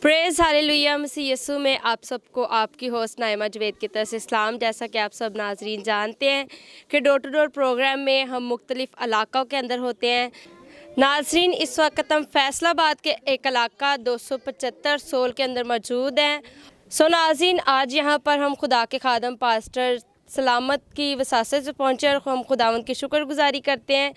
Praise hallelujah मसीह यीशु में आप सबको आपकी होस्ट नाइमा जवेद की तरफ से इस्लाम। जैसा कि आप सब नाजरीन जानते हैं कि डोर टू डोर प्रोग्राम में हम मुख्तलिफ़ इलाक़ों के अंदर होते हैं। नाजरीन, इस वक्त हम फैसलाबाद के एक इलाका 275 सोल के अंदर मौजूद हैं। सो नाजरीन, आज यहाँ पर हम खुदा के खादम पास्टर सलामत की वसासत से पहुँचे और हम खुदावंद की शुक्रगुजारी करते हैं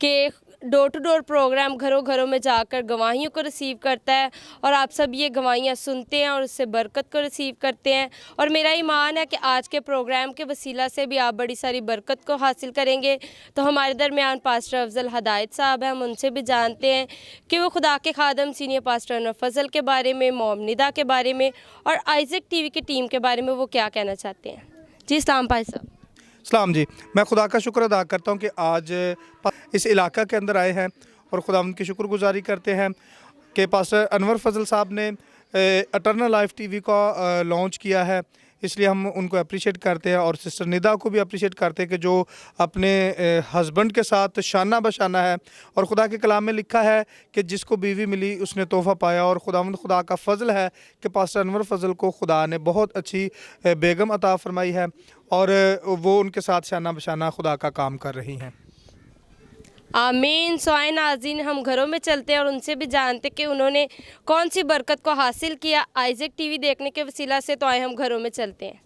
कि डोर टू डोर प्रोग्राम घरों घरों में जाकर गवाहियों को रिसीव करता है और आप सब ये गवाहियाँ सुनते हैं और उससे बरकत को रिसीव करते हैं। और मेरा ईमान है कि आज के प्रोग्राम के वसीला से भी आप बड़ी सारी बरकत को हासिल करेंगे। तो हमारे दरमियान पास्टर अफजल हदायत साहब हैं, हम उनसे भी जानते हैं कि वो खुदा के खादम सीनियर पास्टर अनवर फजल के बारे में, मोम निदा के बारे में और आइजक टीवी की टीम के बारे में वो क्या कहना चाहते हैं। जी इस्लाम भाई साहब। सलाम जी। मैं खुदा का शुक्र अदा करता हूँ कि आज इस इलाका के अंदर आए हैं और खुदावंद की शुक्रगुजारी करते हैं कि पास्टर अनवर फजल साहब ने एटर्नल लाइफ टीवी का लॉन्च किया है, इसलिए हम उनको अप्रिशिएट करते हैं। और सिस्टर निदा को भी अप्रिशिएट करते हैं कि जो अपने हस्बैंड के साथ शाना बशाना है। और खुदा के कलाम में लिखा है कि जिसको बीवी मिली उसने तोहफ़ा पाया। और खुदा का फ़ज़ल है कि पास्टर अनवर फजल को खुदा ने बहुत अच्छी बेगम अता फरमाई है और वो उनके साथ शाना बशाना खुदा का काम कर रही हैं। आमीन। सोए नाज़रीन, हम घरों में चलते हैं और उनसे भी जानते कि उन्होंने कौन सी बरकत को हासिल किया आइजक टीवी देखने के वसीला से। तो आए हम घरों में चलते हैं।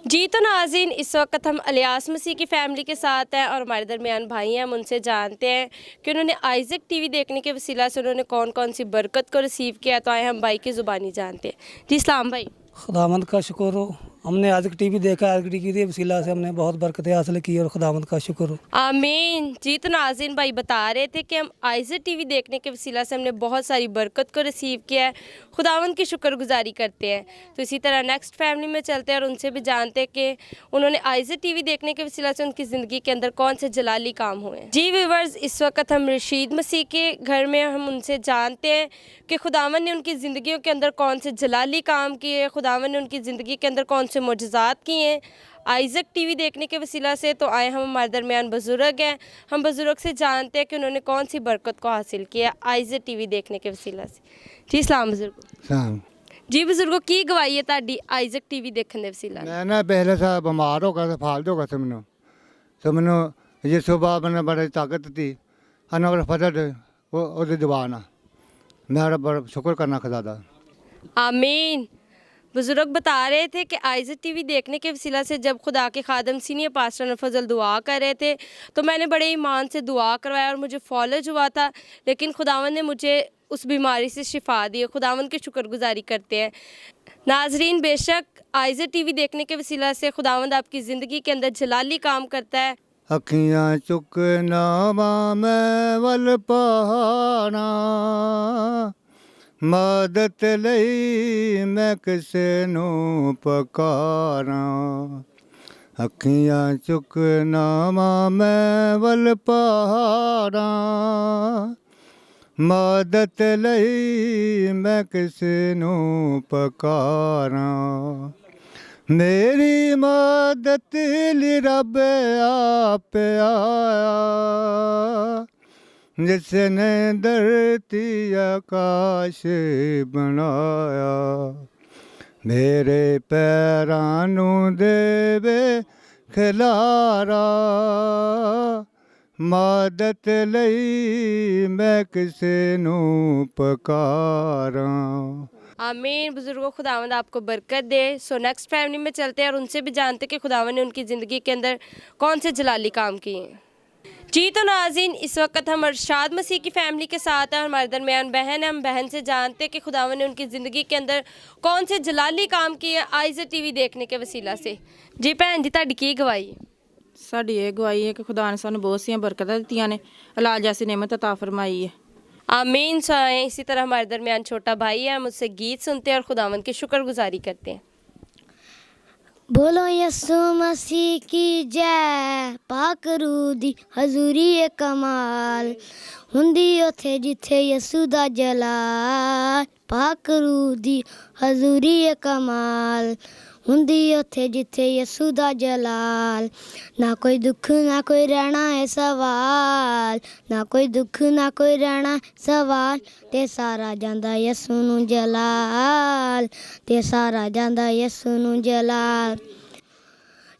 जी तो नाज़रीन, इस वक्त हम अलियास मसीह की फ़ैमिली के साथ हैं और हमारे दरमियान भाई हैं, हम उनसे जानते हैं कि उन्होंने आइजक टीवी देखने के वसीला से उन्होंने कौन कौन सी बरकत को रिसीव किया। तो आए हम भाई की ज़ुबानी जानते हैं। जी इस्लाम भाई। खुदावंद का शुक्र हो, हमने आज टीवी देखा, आज टीवी के वसीला से हमने बहुत बरकतें हासिल की और खुदावंद का शुक्र हो। आमीन। जी तो नाज़रीन भाई बता रहे थे कि हम आइजक टीवी देखने के वसीला से हमने बहुत सारी बरकत को रिसीव किया है, खुदावंद की शुक्रगुजारी करते हैं। तो इसी तरह नेक्स्ट फैमिली में चलते हैं और उनसे भी जानते हैं कि उन्होंने आइजक टीवी देखने के वसीला से उनकी ज़िंदगी के अंदर कौन से जलाली काम हुए हैं। जी व्यूअर्स, इस वक्त हम रशीद मसीह के घर में हम उनसे जानते हैं कि खुदावंद ने उनकी ज़िंदगियों के अंदर कौन से जलाली काम किए, खुदावंद ने उनकी ज़िंदगी के अंदर कौन से मोजज़ात किए हैं आइजक टीवी देखने के वसीला से। तो आए हम हमारे दरमियान बुज़ुर्ग हैं, हम बुज़ुर्ग से जानते हैं कि उन्होंने कौन सी बरकत को हासिल किया आइजक टीवी देखने के वसीला से। जी इस्लाम बुज़ुर्गो। जी बुज़ुर्गो, की गवाही है ताड़ी आइजक टीवी देखने के वसीला? मैं ना पहले सा बीमार हो गया, फाल्ट हो गया था मैनू। तो मैनू ये सुबह मैंने बड़ी ताकत थी, अनवर फजल वो दीवान आ, मैं बड़ा शुक्र करना खुदा दा। आमीन। बुज़ुर्ग बता रहे थे कि आइजक टीवी देखने के वसीला से जब खुदा के खादम सीनियर पास्टर अनवर फजल दुआ कर रहे थे तो मैंने बड़े ईमान से दुआ करवाया और मुझे फौलज हुआ था, लेकिन खुदावंद ने मुझे उस बीमारी से शिफा दी। खुदावंद की शुक्रगुजारी करते हैं। नाजरीन, बेशक आइजक टीवी देखने के वसीला से खुदावंद आपकी ज़िंदगी के अंदर जलाली काम करता है। अखियाँ चुक नावा मैं वल पहाड़ा, मदद लई मैं किसे नू पकारा। अखियाँ चुक नावा मैं वल पहाड़ा, मदद लई मैं किसे नू पकारा। मेरी मदद ली रब आप आया, जिसने धरती आकाश बनाया। मेरे पैरां नू देवे खिलारा, मदद लई मैं किसे नू पकारा। आमीन। बुजुर्गों, खुदावंद आपको बरकत दे। सो नेक्स्ट फैमिली में चलते हैं और उनसे भी जानते हैं कि खुदावंद ने उनकी ज़िंदगी के अंदर कौन से जलाली काम किए हैं। जी तो नाज़रीन, इस वक्त हम अरशाद मसीह की फ़ैमिली के साथ हैं, हमारे दरमियान बहन है, हम बहन से जानते हैं कि खुदावंद ने उनकी ज़िंदगी के अंदर कौन से जलाली काम किए हैं आइजक टीवी देखने के वसीला से। जी भैन जी, ਤੁਹਾਡੀ ਕੀ ਗਵਾਹੀ ਹੈ? ਸਾਡੀ ਇਹ ਗਵਾਹੀ ਹੈ ਕਿ ਖੁਦਾ ਨੇ ਸਾਨੂੰ ਬਹੁਤ ਸੀਆਂ ਬਰਕਤਾਂ ਦਿੱਤੀਆਂ ਨੇ, ਇਲਾਜ ਜੈਸੀ नेमत अता फरमाई है। आमीन। सो इसी तरह हमारे दरमियान छोटा भाई है, हम उससे गीत सुनते हैं और खुदावंद की शुक्रगुजारी करते हैं। बोलो यसु मसीह की जय, पाक रूह दी हजूरी ए कमाल हुंदी उथे जिथे यसु दा जलाल। पाक रूह दी हजूरी ए कमाल ਹੁੰਦੀ ਉੱਥੇ ਜਿੱਥੇ ਯਸੂ ਦਾ ਜਲਾਲ ਨਾ ਕੋਈ ਦੁੱਖ ਨਾ ਕੋਈ ਰਹਿਣਾ ਹੈ ਸਵਾਲ ਨਾ ਕੋਈ ਦੁੱਖ ਨਾ ਕੋਈ ਰਹਿਣਾ ਸਵਾਲ ਤੇ ਸਾਰਾ ਜਾਂਦਾ ਯਸੂ ਨੂੰ ਜਲਾਲ ਤੇ ਸਾਰਾ ਜਾਂਦਾ ਯਸੂ ਨੂੰ ਜਲਾਲ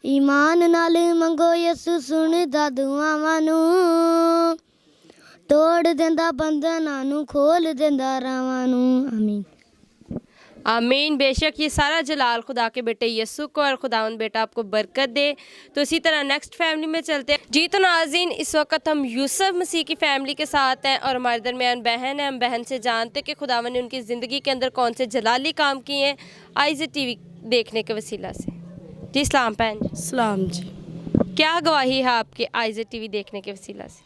ਈਮਾਨ ਨਾਲ ਮੰਗੋ ਯਸੂ ਸੁਣਦਾ ਦੁਆਵਾਂ ਨੂੰ ਤੋੜ ਦਿੰਦਾ ਬੰਧਨਾਂ ਨੂੰ खोल ਦਿੰਦਾ ਰਾਵਾਂ ਨੂੰ ਆਮੀਨ आमीन। बेशक ये सारा जलाल खुदा के बेटे यस्सु को और खुदावंद बेटा आपको बरकत दे। तो इसी तरह नेक्स्ट फैमिली में चलते हैं जी। तो नाज़रीन, इस वक्त हम यूसुफ मसीह की फ़ैमिली के साथ हैं और हमारे दरमियान बहन है। हम बहन से जानते हैं कि खुदावंद ने उनकी ज़िंदगी के अंदर कौन से जलाली काम किए हैं आइज़ टीवी देखने के वसीला से। जी सलाम बहन जी। सलाम जी। क्या गवाही है आपके आइज़ टीवी देखने के वसीला से?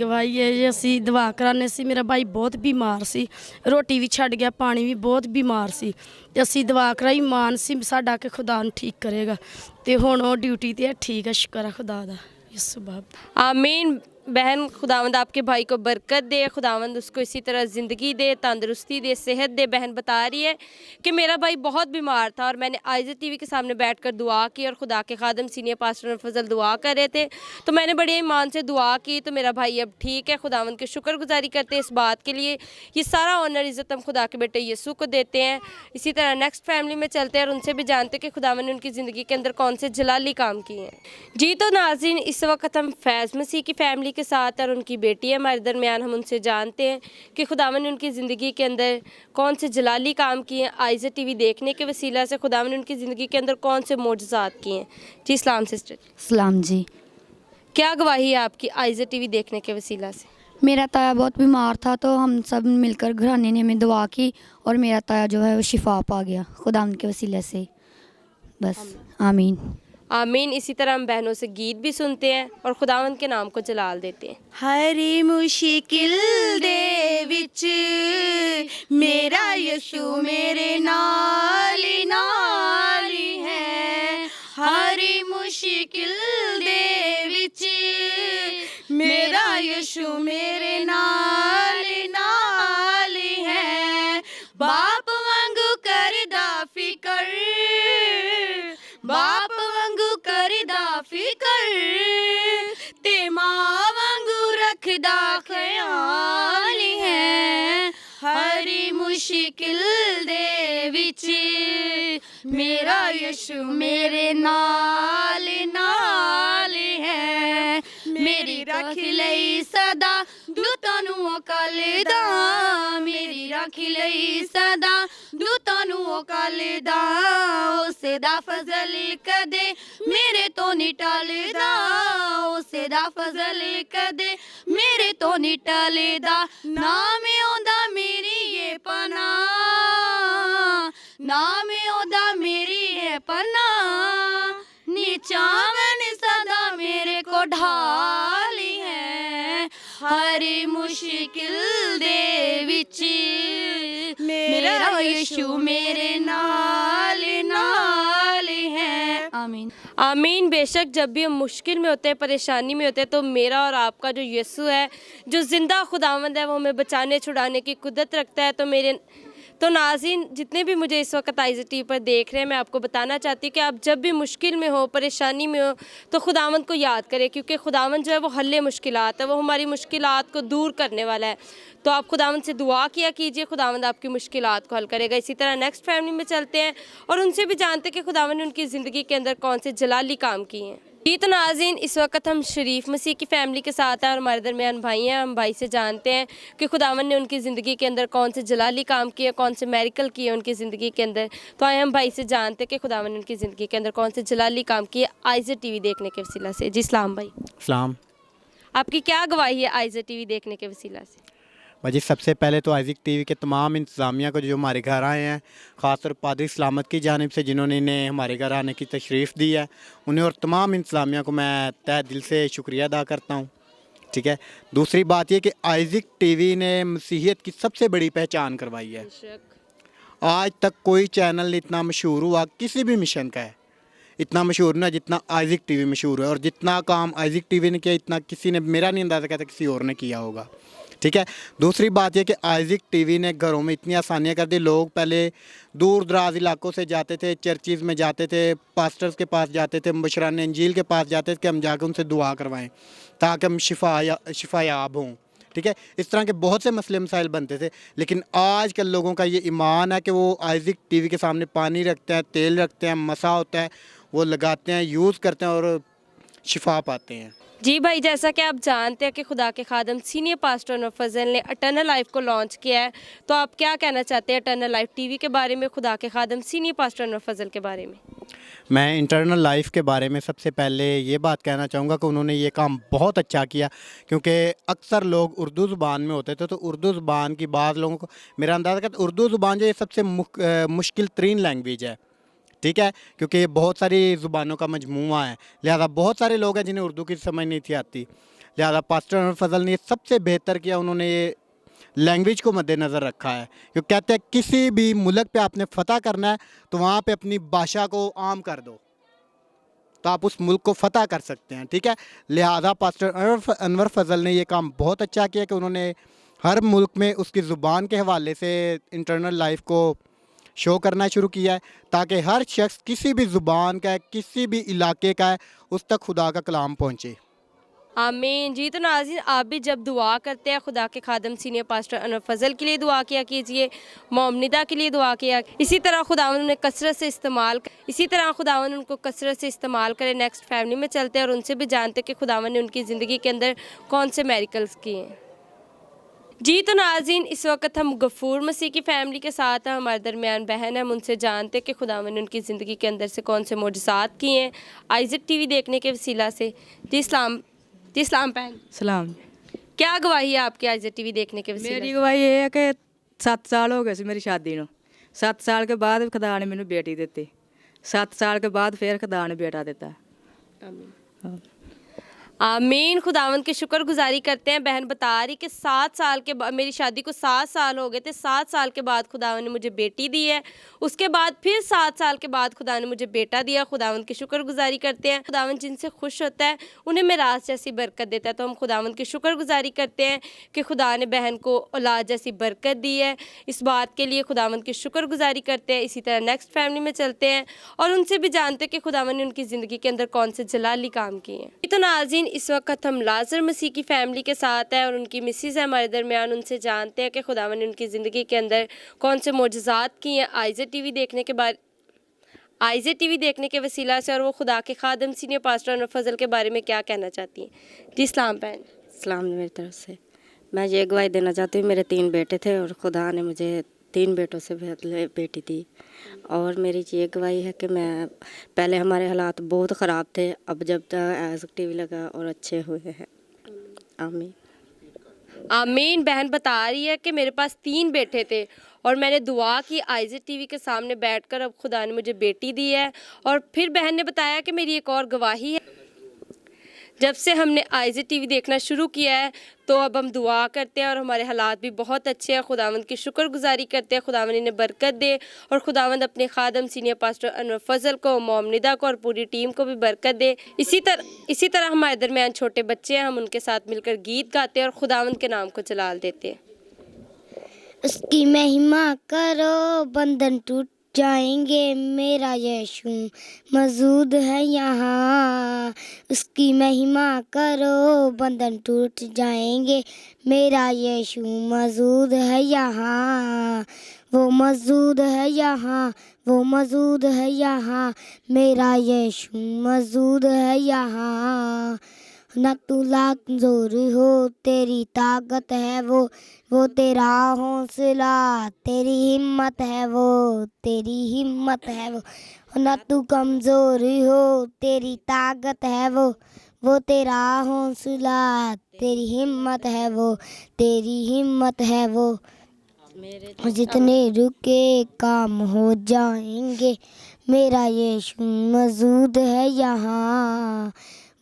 ਗਵਾਹੀ ਹੈ ਜੀ, ਅਸੀਂ ਦਵਾ ਕਰਾਉਂਦੇ ਸੀ। ਮੇਰਾ ਭਾਈ ਬਹੁਤ ਬਿਮਾਰ ਸੀ, ਰੋਟੀ ਵੀ ਛੱਡ ਗਿਆ, ਪਾਣੀ ਵੀ ਬਹੁਤ ਬਿਮਾਰ ਸੀ ਤੇ ਅਸੀਂ ਦਵਾ ਕਰਾਈ। ਮਾਨ ਸੀ ਸਾਡਾ ਕਿ ਖੁਦਾ ਨੂੰ ਠੀਕ ਕਰੇਗਾ ਤੇ ਹੁਣ ਉਹ ਡਿਊਟੀ ਤੇ ਹੈ। ਠੀਕ ਹੈ, ਸ਼ੁਕਰ ਹੈ ਖੁਦਾ ਦਾ। ਯਿਸੂ ਬਾਪ आमीन। बहन, खुदावंद आपके भाई को बरकत दे, खुदावंद उसको इसी तरह ज़िंदगी दे, तंदुरुस्ती दे, सेहत दे। बहन बता रही है कि मेरा भाई बहुत बीमार था और मैंने आइज़ टीवी के सामने बैठकर दुआ की और खुदा के खादम सीनियर पास्टर फजल दुआ कर रहे थे तो मैंने बड़े ईमान से दुआ की तो मेरा भाई अब ठीक है। खुदावंद की शुक्रगुजारी करते हैं इस बात के लिए। ये सारा ऑनर इज़्ज़त हम खुदा के बेटे यीशु को देते हैं। इसी तरह नेक्स्ट फैमिली में चलते हैं और उनसे भी जानते हैं कि खुदावंद ने उनकी ज़िंदगी के अंदर कौन से जलाली काम किए हैं। जी तो नाज़रीन, इस वक्त हम फैज़ मसीह की फ़ैमिली के साथ और उनकी बेटी है हमारे दरमियान। हम उनसे जानते हैं कि खुदावंद ने उनकी ज़िंदगी के अंदर कौन से जलाली काम किए हैं आइज़ टीवी देखने के वसीला से। खुदावंद ने उनकी ज़िंदगी के अंदर कौन से मोजज़ात किए हैं। जी सलाम सिस्टर। सलाम जी। क्या गवाही है आपकी आइज़ टीवी देखने के वसीला से? मेरा ताया बहुत बीमार था तो हम सब मिलकर घराने ने हमें दुआ की और मेरा ताया जो है वो शिफा पा गया खुदा के वसीले से। बस आमीन आमीन। इसी तरह हम बहनों से गीत भी सुनते हैं और खुदावंद के नाम को जलाल देते हैं। हरी मुश्किल दे विच मेरा यीशु मेरे नाल नाल है। हरी मुश्किल दे विच मेरा यीशु मेरे नाल नाल है। बाप वांगू करदा फिकर, बाप वांगू करदा फिकर ते मां वांगू रखदा ख्याल है। हरी मुश्किल दे विच मेरा यीशु मेरे नाल नाल है। मेरी रख लई सदा दूतां नूं कलदा, मेरी रख लई सदा दूतां नूं कलदा। उसे दा फजल कदे मेरे तो नहीं टलदा, उसे दा फजल कदे मेरे तो नहीं टलदा। नाम ओदा मेरी ये पनाह, नाम ओदा मेरी है पनाह। नीचावन सदा मेरे को ढाली है। हरी मुश्किल दे विच मेरा यीशु मेरे नाल नाल है। आमीन आमीन। बेशक जब भी हम मुश्किल में होते हैं, परेशानी में होते हैं, तो मेरा और आपका जो यीशु है, जो ज़िंदा खुदावंद है, वो हमें बचाने छुड़ाने की कुदरत रखता है। तो नाज़रीन, जितने भी मुझे इस वक्त आइज़ टीवी पर देख रहे हैं, मैं आपको बताना चाहती हूँ कि आप जब भी मुश्किल में हो, परेशानी में हो, तो खुदावंद को याद करें, क्योंकि खुदावंद जो है वो हल्ले मुश्किलात है, वो हमारी मुश्किलात को दूर करने वाला है। तो आप खुदावंद से दुआ किया कीजिए, खुदावंद आपकी मुश्किलात को हल करेगा। इसी तरह नेक्स्ट फैमिली में चलते हैं और उनसे भी जानते हैं कि खुदावंद ने उनकी ज़िंदगी के अंदर कौन से जलाली काम किए हैं। जी तो नाज़रीन, इस वक्त हम शरीफ मसीह की फ़ैमिली के साथ हैं और हमारे दरमियान भाई हैं। हम भाई से जानते हैं कि खुदावंद ने उनकी ज़िंदगी के अंदर कौन से जलाली काम किए, कौन से मेरिकल किए उनकी ज़िंदगी के अंदर। तो आए हम भाई से जानते हैं कि खुदावंद ने उनकी ज़िंदगी के अंदर कौन से जलाली काम किए आइज़ टीवी देखने के वसीला से। जी सलाम भाई। सलाम। आपकी क्या गवाही है आइज़ टीवी देखने के वसीला से? भाजी, सबसे पहले तो आइज़ टीवी के तमाम इंतज़ामिया को जो हमारे घर आए हैं, ख़ासतौर पादरी सलामत की जानिब से जिन्होंने इन्हें हमारे घर आने की तशरीफ़ दी है, उन्हें और तमाम इंतज़ामिया को मैं तहे दिल से शुक्रिया अदा करता हूँ। ठीक है। दूसरी बात ये कि आइज़ टीवी ने मसीहियत की सबसे बड़ी पहचान करवाई है। आज तक कोई चैनल इतना मशहूर हुआ किसी भी मिशन का है, इतना मशहूर ना जितना आइज़ टीवी मशहूर है। और जितना काम आइज़ टीवी ने किया, इतना किसी ने, मेरा नहीं अंदाज़ा कहता किसी और ने किया होगा। ठीक है। दूसरी बात ये कि आइज़िक टीवी ने घरों में इतनी आसानियाँ कर दी। लोग पहले दूर दराज इलाकों से जाते थे, चर्चिज़ में जाते थे, पास्टर्स के पास जाते थे, मुबशरान इंजील के पास जाते थे कि हम जाकर उनसे दुआ करवाएं ताकि हम शिफायाब हों। ठीक है, इस तरह के बहुत से मसले मसाइल बनते थे। लेकिन आज कल लोगों का ये ईमान है कि वो आइज़िक टीवी के सामने पानी रखते हैं, तेल रखते हैं, मसा होता है, वो लगाते हैं, यूज़ करते हैं और शिफा पाते हैं। जी भाई, जैसा कि आप जानते हैं कि खुदा के खादम सीनियर पास्टर अनवर फजल ने अटर्नल लाइफ को लॉन्च किया है, तो आप क्या कहना चाहते हैं अटर्नल लाइफ टीवी के बारे में, खुदा के खादम सीनियर पास्टर अनवर फजल के बारे में? मैं इंटरनल लाइफ के बारे में सबसे पहले ये बात कहना चाहूँगा कि उन्होंने ये काम बहुत अच्छा किया, क्योंकि अक्सर लोग उर्दू ज़ुबान में होते थे, तो उर्दू ज़ुबान की बात लोगों को, मेरा अंदाज़ा है उर्दू ज़ुबान जो ये सबसे मुश्किल तरीन लैंग्वेज है। ठीक है, क्योंकि ये बहुत सारी ज़ुबानों का मजमूआ है, लिहाजा बहुत सारे लोग हैं जिन्हें उर्दू की समझ नहीं थी आती। लिहाजा पास्टर अनवर फजल ने सबसे बेहतर किया, उन्होंने ये लैंग्वेज को मद्देनज़र रखा है। क्योंकि कहते हैं किसी भी मुल्क पे आपने फ़तह करना है तो वहाँ पे अपनी भाषा को आम कर दो, तो आप उस मुल्क को फ़तह कर सकते हैं। ठीक है, लिहाजा पास्टर अनवर फजल ने ये काम बहुत अच्छा किया कि उन्होंने हर मुल्क में उसकी ज़ुबान के हवाले से इंटरनल लाइफ को शो करना शुरू किया है, ताकि हर शख्स किसी भी ज़ुबान का है, किसी भी इलाके का है, उस तक खुदा का कलाम पहुँचे। आमीन। जी, तो नाज़रीन, आप भी जब दुआ करते हैं खुदा के खादम सीनियर पास्टर अनवर फजल के लिए दुआ किया कीजिए, मोमनिदा के लिए दुआ किया, इसी तरह खुदावन उन्हें कसरत से इस्तेमाल करे। नेक्स्ट फैमिली में चलते हैं और उनसे भी जानते हैं कि खुदावन ने उनकी ज़िंदगी के अंदर कौन से मेरिकल्स किए हैं। जी, तो नाज़रीन, इस वक्त हम गफूर मसीह की फ़ैमिली के साथ हैं, हमारे दरमियान बहन है, हम उनसे जानते हैं कि खुदावन ने उनकी ज़िंदगी के अंदर से कौन से मोजज़ात किए हैं आइज़िक टीवी देखने के वसीला से। जी इस्लाम बहन, सलाम। क्या गवाही है आपकी आइज़िक टीवी देखने के वसीले? मेरी गवाही ये है कि 7 साल हो गए सी मेरी शादी ਨੂੰ। 7 ਸਾਲ के बाद खुदा ने ਮੈਨੂੰ बेटी ਦਿੱਤੀ। 7 साल के बाद फिर खुदा ने बेटा ਦਿੱਤਾ। आमीन। खुदावंद की शुक्रगुजारी करते हैं। बहन बता रही कि 7 साल के बाद, मेरी शादी को 7 साल हो गए थे, 7 साल के बाद खुदावंद ने मुझे बेटी दी है, उसके बाद फिर 7 साल के बाद खुदा ने मुझे बेटा दिया। खुदावंद की शुक्रगुजारी करते हैं। खुदावंद जिनसे खुश होता है उन्हें मेरास जैसी बरकत देता है, तो हम खुदावंद की शुक्रगुजारी करते हैं कि खुदा ने बहन को औलाद जैसी बरकत दी है। इस बात के लिए खुदावंद की शुक्रगुजारी करते हैं। इसी तरह नेक्स्ट फैमिली में चलते हैं और उनसे भी जानते हैं कि खुदावंद ने उनकी ज़िंदगी के अंदर कौन से जलाली काम किए हैं। तो नाज़रीन, इस वक्त हम लाजर मसीह की फ़ैमिली के साथ हैं और उनकी मिसिज़ है हमारे दरमियान, उनसे जानते हैं कि खुदावन ने उनकी ज़िंदगी के अंदर कौन से मोजज़ात किए हैं आइज़िक टीवी देखने के वसीला से, और वो खुदा के खादम सीनियर पास्टर अनवर फजल के बारे में क्या कहना चाहती हैं। जी इस्लाम बहन। सलाम मेरी तरफ से। मैं ये गवाही देना चाहती हूँ, मेरे 3 बेटे थे और खुदा ने मुझे 3 बेटों से बेटी दी। और मेरी ये गवाही है कि मैं पहले हमारे हालात बहुत ख़राब थे, अब जब आइज़िक टीवी लगा और अच्छे हुए हैं। आमीन आमीन। बहन बता रही है कि मेरे पास 3 बेटे थे और मैंने दुआ की आइज़िक टीवी के सामने बैठकर, अब खुदा ने मुझे बेटी दी है। और फिर बहन ने बताया कि मेरी एक और गवाही है, जब से हमने आइज़िक टीवी देखना शुरू किया है तो अब हम दुआ करते हैं और हमारे हालात भी बहुत अच्छे हैं। खुदावंद की शुक्रगुजारी करते हैं, खुदावंद इन्हें बरकत दे और खुदावंद अपने खादम सीनियर पास्टर अनवर फजल को, मोमनिदा को और पूरी टीम को भी बरकत दे। इसी तरह हमारे दरमियान छोटे बच्चे हैं, हम उनके साथ मिलकर गीत गाते हैं और खुदावंद के नाम को जलाल देते हैं। उसकी महिमा करो, बंधन टूट जाएंगे, मेरा यीशु मौजूद है यहाँ। उसकी महिमा करो, बंधन टूट जाएंगे, मेरा यीशु मौजूद है यहाँ। वो मौजूद है यहाँ, वो मौजूद है यहाँ, मेरा यीशु मौजूद है यहाँ। न तू लाख जोर हो, तेरी ताकत है वो तेरा हौसला, तेरी हिम्मत है वो, तेरी हिम्मत है वो। न तू कमज़ोर हो, तेरी ताकत है वो तेरा हौसला, तेरी हिम्मत है वो, तेरी हिम्मत है वो। जितने रुके काम हो जाएंगे, मेरा यीशु मौजूद है यहाँ।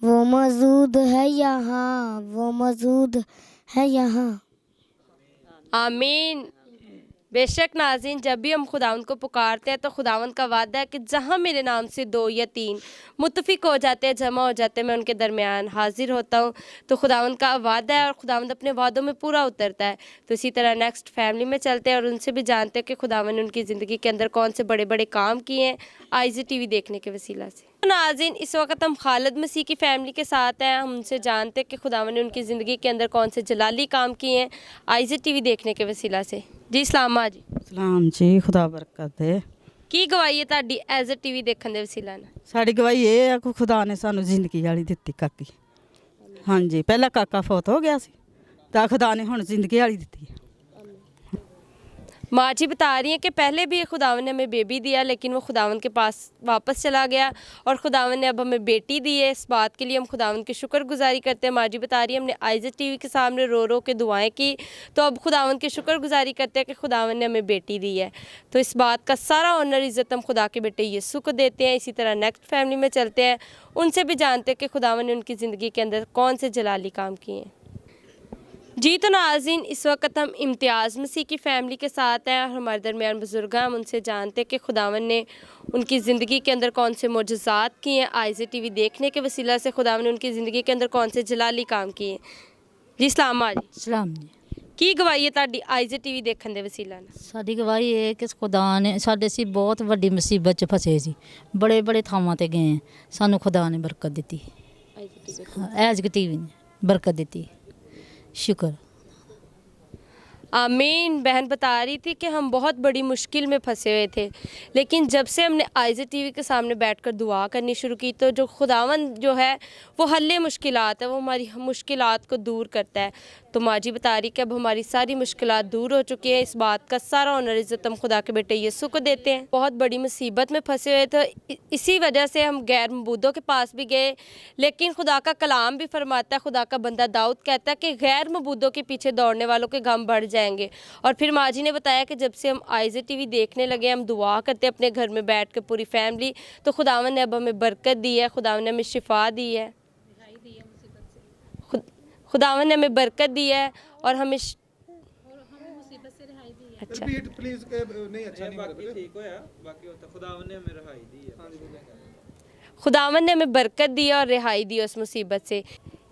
वो मौजूद है यहाँ, वो मौजूद है यहाँ। आमीन। बेशक नाज़रीन, जब भी हम खुदावंद को पुकारते हैं तो खुदावंद का वादा है कि जहाँ मेरे नाम से 2 या 3 मुत्तफिक हो जाते हैं, जमा हो जाते हैं, मैं उनके दरमियान हाजिर होता हूँ। तो खुदावंद का वादा है और खुदावंद अपने वादों में पूरा उतरता है। तो इसी तरह नेक्स्ट फैमिली में चलते हैं और उनसे भी जानते हैं कि खुदावंद ने उनकी ज़िंदगी के अंदर कौन से बड़े बड़े काम किए हैं IGTV देखने के वसीला से। तो नाज़रीन, इस वक्त हम खालिद मसीह की फैमिली के साथ हैं। हम उनसे जानते हैं कि खुदावंद ने उनकी ज़िंदगी के अंदर कौन से जलाली काम किए हैं IGTV देखने के वसीला से। जी सलामा जी। ਸਲਾਮ ਜੀ ਖੁਦਾ ਬਰਕਤ ਦੇ। ਕੀ ਗਵਾਹੀ ਹੈ ਤੁਹਾਡੀ ਐਜ਼ ਅ ਟੀਵੀ ਦੇਖਣ ਦੇ ਵਸੀਲਾ ਨਾਲ? ਸਾਡੀ ਗਵਾਹੀ ਇਹ ਹੈ ਕਿ ਖੁਦਾ ਨੇ ਸਾਨੂੰ ਜ਼ਿੰਦਗੀ ਵਾਲੀ ਦਿੱਤੀ ਕਾਕੀ। ਹਾਂਜੀ, ਪਹਿਲਾਂ ਕਾਕਾ ਫੌਤ ਹੋ ਗਿਆ ਸੀ ਤਾਂ ਖੁਦਾ ਨੇ ਹੁਣ ਜ਼ਿੰਦਗੀ ਵਾਲੀ ਦਿੱਤੀ ਹੈ। माँ जी बता रही हैं कि पहले भी खुदावन ने हमें बेबी दिया, लेकिन वो खुदावन के पास वापस चला गया और खुदावन ने अब हमें बेटी दी है। इस बात के लिए हम खुदावन की शुक्रगुजारी करते हैं। माँ जी बता रही है हमने IGTV के सामने रो रो के दुआएं की, तो अब खुदावन की शुक्रगुजारी करते हैं कि खुदावन ने हमें बेटी दी है। तो इस बात का सारा ऑनर इज़्ज़त हम खुदा के बेटे यीशु को देते हैं। इसी तरह नेक्स्ट फैमिली में चलते हैं, उनसे भी जानते हैं कि खुदावन ने उनकी ज़िंदगी के अंदर कौन से जलाली काम किए हैं। जी तो नाज़रीन, इस वक्त हम इम्तियाज़ मसीह की फ़ैमिली के साथ हैं और हमारे दरमियान बुज़ुर्ग हैं। हम उनसे जानते हैं कि खुदावन ने उनकी ज़िंदगी के अंदर कौन से मोजज़ात किए हैं IGTV देखने के वसीला से। खुदावन ने उनकी ज़िंदगी के अंदर कौन से जलाली काम किए हैं। जी सलाम जी। सलाम जी। की गवाही है ਤੁਹਾਡੀ IGTV ਦੇਖਣ ਦੇ ਵਸੀਲਾ ਨਾਲ? ਸਾਡੀ ਗਵਾਹੀ ਇਹ ਕਿ ਖੁਦਾ ਨੇ ਸਾਡੇ ਸੀ ਬਹੁਤ ਵੱਡੀ ਮੁਸੀਬਤ 'ਚ ਫਸੇ ਸੀ, ਬੜੇ ਬੜੇ ਥਾਵਾਂ ਤੇ ਗਏ, ਸਾਨੂੰ ਖੁਦਾ ਨੇ ਬਰਕਤ ਦਿੱਤੀ। IGTV ਨੇ बरकत देती, शुक्र। आमीन। बहन बता रही थी कि हम बहुत बड़ी मुश्किल में फंसे हुए थे, लेकिन जब से हमने IGTV के सामने बैठकर दुआ करनी शुरू की तो जो खुदावंद जो है वो हल्ले मुश्किलात है, वो हमारी मुश्किलात को दूर करता है। तो माँ जी बता रही कि अब हमारी सारी मुश्किलात दूर हो चुकी हैं। इस बात का सारा ऑनर इज़्ज़त हम खुदा के बेटे यीशु को देते हैं। बहुत बड़ी मुसीबत में फंसे हुए थे, इसी वजह से हम गैर मबूदों के पास भी गए, लेकिन खुदा का कलाम भी फरमाता है, खुदा का बंदा दाऊद कहता है कि गैर मबूदों के पीछे दौड़ने वालों के गम बढ़ जाएंगे। और फिर माँ जी ने बताया कि जब से हम IGTV देखने लगे, हम दुआ करते अपने घर में बैठ कर पूरी फैमिली, तो खुदावन ने अब हमें बरकत दी है, खुदावन ने हमें शिफा दी है, खुदावन ने हमें बरकत दी है और हमें अच्छा प्लीज नहीं अच्छा नहीं ठीक होया बाकी होता खुदावन ने हमें रिहाई दी है, खुदावन ने हमें बरकत दी और रिहाई दी उस मुसीबत से।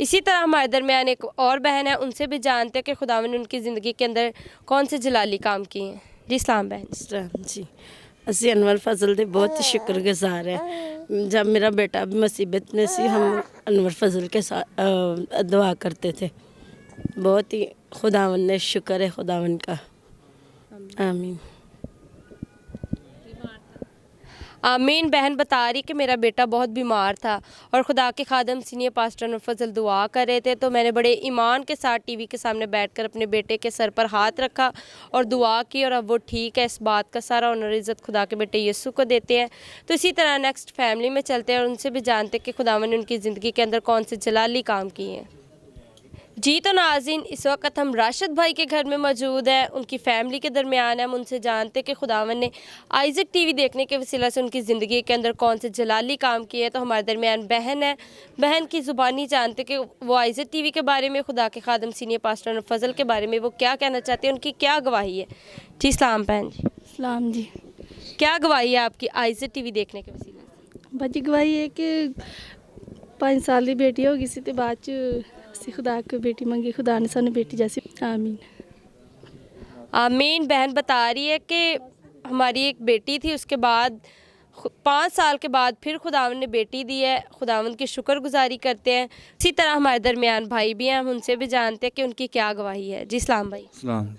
इसी तरह हमारे दरमियान एक और बहन है, उनसे भी जानते हैं कि खुदावन ने उनकी ज़िंदगी के अंदर कौन से जलाली काम किए हैं। जी इस्लाम बहन। इस्लाम जी, ਅਸੀਂ अनवर फजल ਦੇ बहुत शुक्रगुजार है। जब मेरा बेटा भी मुसीबत में सी, हम अनवर फजल के साथ दुआ करते थे। बहुत ही खुदावन ने शुक्र है खुदावन का। आमीन आमीन। बहन बता रही कि मेरा बेटा बहुत बीमार था और खुदा के खादम सीनियर पास्टर अनवर फजल दुआ कर रहे थे, तो मैंने बड़े ईमान के साथ टीवी के सामने बैठकर अपने बेटे के सर पर हाथ रखा और दुआ की और अब वो ठीक है। इस बात का सारा ऑनर इज़्ज़त खुदा के बेटे यीशु को देते हैं। तो इसी तरह नेक्स्ट फैमिली में चलते हैं और उनसे भी जानते हैं कि खुदावन ने उनकी ज़िंदगी के अंदर कौन से जलाली काम किए हैं। जी तो नाज़रीन, इस वक्त हम राशिद भाई के घर में मौजूद हैं, उनकी फ़ैमिली के दरमियान हम उनसे जानते कि खुदावन ने IGTV देखने के वसीला से उनकी ज़िंदगी के अंदर कौन से जलाली काम किए। तो हमारे दरमियान बहन है, बहन की ज़ुबानी जानते कि वो IGTV के बारे में, खुदा के खादम सीनियर पास्टर अनवर फजल के बारे में वो क्या कहना चाहते हैं, उनकी क्या गवाही है। जी सलाम बहन जी। सलाम जी। क्या गवाही है आपकी IGTV देखने के वसीला से? बड़ी गवाही है कि 5 साल की बेटी हो गई सी ते बाद च ਅਸੀਂ खुदा को बेटी मंगी, खुदा ने सानू बेटी जैसी। आमीन आमीन। बहन बता रही है कि हमारी एक बेटी थी, उसके बाद 5 साल के बाद फिर खुदावन ने बेटी दी है, खुदावन की शुक्रगुजारी करते हैं। इसी तरह हमारे दरमियान भाई भी हैं, हम उनसे भी जानते हैं कि उनकी क्या गवाही है। जी इस्लाम भाई। सलाम।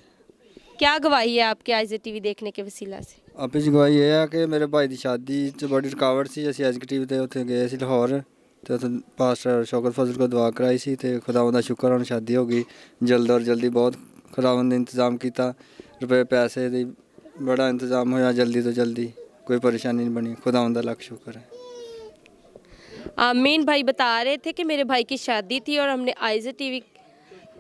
क्या गवाही है आपके IGTV देखने के वसीला से? ਆਪੇ ਜੀ ਗਵਾਹੀ ਇਹ ਆ ਕਿ ਮੇਰੇ ਭਾਈ ਦੀ ਸ਼ਾਦੀ 'ਚ ਬੜੀ ਰੁਕਾਵਟ ਸੀ। ਅਸੀਂ IGTV ਤੇ ਉੱਥੇ ਗਏ ਸੀ ਲਾਹੌਰ, ਤੇ ਉੱਥੇ ਪਾਸਟਰ ਸ਼ੌਕਤ ਫਜ਼ਲ ਕੋਲ ਦੁਆ ਕਰਾਈ ਸੀ ਤੇ ਖੁਦਾਵੰਦ ਦਾ ਸ਼ੁਕਰ ਹੁਣ ਸ਼ਾਦੀ ਹੋ ਗਈ ਜਲਦ ਔਰ ਜਲਦੀ। ਬਹੁਤ ਖੁਦਾਵੰਦ ਨੇ ਇੰਤਜ਼ਾਮ ਕੀਤਾ, ਰੁਪਏ ਪੈਸੇ ਦੀ ਬੜਾ ਇੰਤਜ਼ਾਮ ਹੋਇਆ ਜਲਦੀ ਤੋਂ ਜਲਦੀ, कोई परेशानी नहीं बनी। खुदावंद का लाख शुक्र है। आमीन। भाई बता रहे थे कि मेरे भाई की शादी थी और हमने IGTV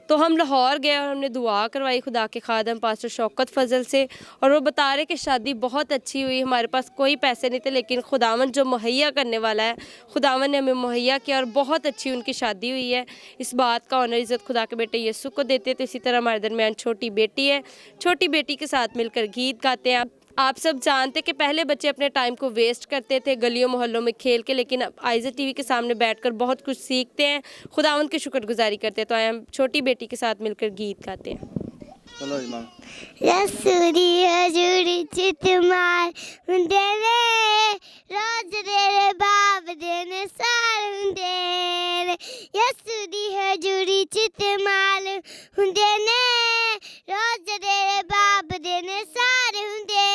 तो हम लाहौर गए और हमने दुआ करवाई खुदा के खादम पास्टर शौकत फजल से, और वो बता रहे कि शादी बहुत अच्छी हुई, हमारे पास कोई पैसे नहीं थे लेकिन खुदावन जो मुहैया करने वाला है, खुदावन ने हमें मुहैया किया और बहुत अच्छी उनकी शादी हुई है। इस बात का ऑनर इज़्ज़त खुदा के बेटे यीशु को देते। तो इसी तरह हमारे दरमियान छोटी बेटी है, छोटी बेटी के साथ मिलकर गीत गाते हैं। आप सब जानते कि पहले बच्चे अपने टाइम को वेस्ट करते थे गलियों मोहल्लों में खेल के, लेकिन अब आइज़ा टीवी के सामने बैठकर बहुत कुछ सीखते हैं, खुदावंद की शुक्रगुजारी करते हैं। तो आए हम छोटी बेटी के साथ मिलकर गीत गाते हैं। चलो जी मां। यसूरी हजूरी चितमार हुंदे ने रोज रे बाब देने सार हुंदे ने। यसूरी हजूरी चितमार हुंदे ने रोज रे बाब देने सार हुंदे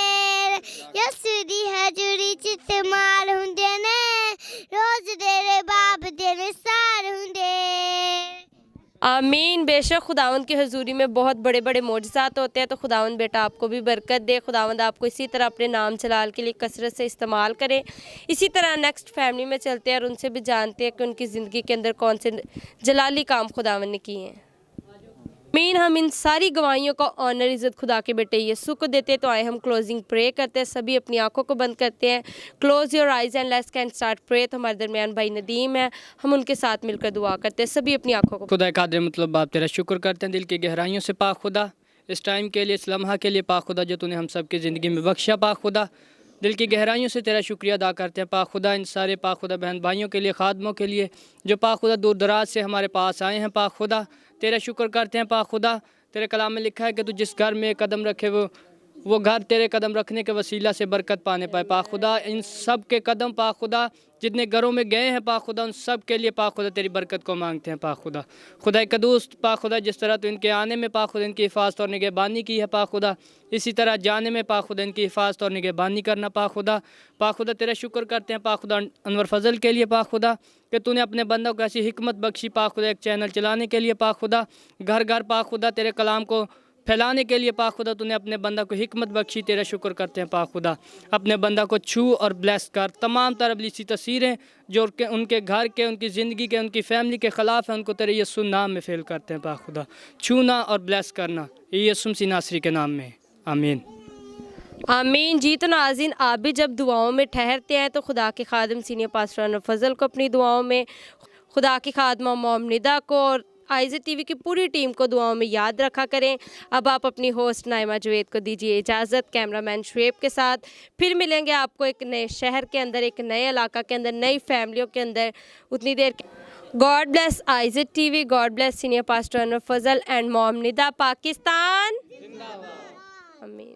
ने। यसूरी हजूरी चितमार हुंदे ने रोज रे बाब देने सार हुंदे। आमीन। बेशक खुदावंद की हजूरी में बहुत बड़े बड़े मोजज़ात होते हैं। तो खुदावंद बेटा आपको भी बरकत दे, खुदावंद आपको इसी तरह अपने नाम जलाल के लिए कसरत से इस्तेमाल करे। इसी तरह नेक्स्ट फैमिली में चलते हैं और उनसे भी जानते हैं कि उनकी ज़िंदगी के अंदर कौन से जलाली काम खुदावंद ने किए हैं। आमीन। हम इन सारी गवाहियों का ऑनर इज़्ज़त खुदा के बेटे यीशु को देते। तो आए हम क्लोजिंग प्रे करते हैं, सभी अपनी आंखों को बंद करते हैं। Close your eyes and let's can start pray. तो हमारे दरमियान भाई नदीम है, हम उनके साथ मिलकर दुआ करते हैं, सभी अपनी आंखों को। खुदा कादिर मतलब बाप तेरा शुक्र करते हैं दिल की गहराइयों से पाक खुदा, इस टाइम के लिए, इस लम्हा के लिए पाक खुदा जो तूने हम सब की ज़िंदगी में बख्शा पाक खुदा। दिल की गहराइयों से तेरा शुक्रिया अदा करते हैं पाक खुदा, इन सारे पाक खुदा बहन भाइयों के लिए, खादमों के लिए जो पाक खुदा दूर दराज से हमारे पास आए हैं पाक खुदा। तेरा शुक्र करते हैं पाक खुदा। तेरे कलाम में लिखा है कि तू जिस घर में कदम रखे वो घर तेरे कदम रखने के वसीला से बरकत पाने पाए पाक खुदा। इन सब के कदम पाक खुदा जितने घरों में गए हैं पाक खुदा, उन सब के लिए पाक खुदा तेरी बरकत को मांगते हैं पाक खुदा। खुदा कदूस पाक खुदा, जिस तरह तो इनके आने में पाक खुदा इनकी हिफाजत और निगहबानी की है पाक खुदा, इसी तरह जाने में पाक खुदा इनकी हिफाजत और निगहबानी करना पाक खुदा। पाक खुदा तेरा शुक्र करते हैं पाक खुदा अनवर फजल के लिए पाक खुदा कि तूने अपने बंदों को ऐसी हिकमत बख्शी पाक खुदा, एक चैनल चलाने के लिए पाक खुदा, घर घर पाक खुदा तेरे कलाम को फैलाने के लिए पाक खुदा तूने अपने बंदा को हिकमत बख्शी। तेरा शुक्र करते हैं पाक खुदा, अपने बंदा को छू और ब्लेस कर। तमाम तरह इबलीसी तस्वीरें जो उनके घर के, उनकी ज़िंदगी के, उनकी फैमिली के ख़िलाफ़ हैं, उनको तेरे यीशु नाम में फेल करते हैं पाक खुदा। छूना और ब्लेस करना यीशु मसीह नासरी के नाम में, आमीन। आमीन जी। तो नाज़रीन, आप भी जब दुआओं में ठहरते हैं तो खुदा के खादम सीनियर पास्टर अनवर फजल को अपनी दुआओं में, खुदा की खादमा मोम निदा को और आइज़ा टीवी की पूरी टीम को दुआओं में याद रखा करें। अब आप अपनी होस्ट नाइमा जवेद को दीजिए इजाज़त, कैमरामैन शुएब के साथ फिर मिलेंगे आपको एक नए शहर के अंदर, एक नए इलाका के अंदर, नई फैमिलियों के अंदर। उतनी देर God bless Aiza TV, God bless senior pastor Anwar Fazal and mom Nida. Pakistan जिंदाबाद। आमीन।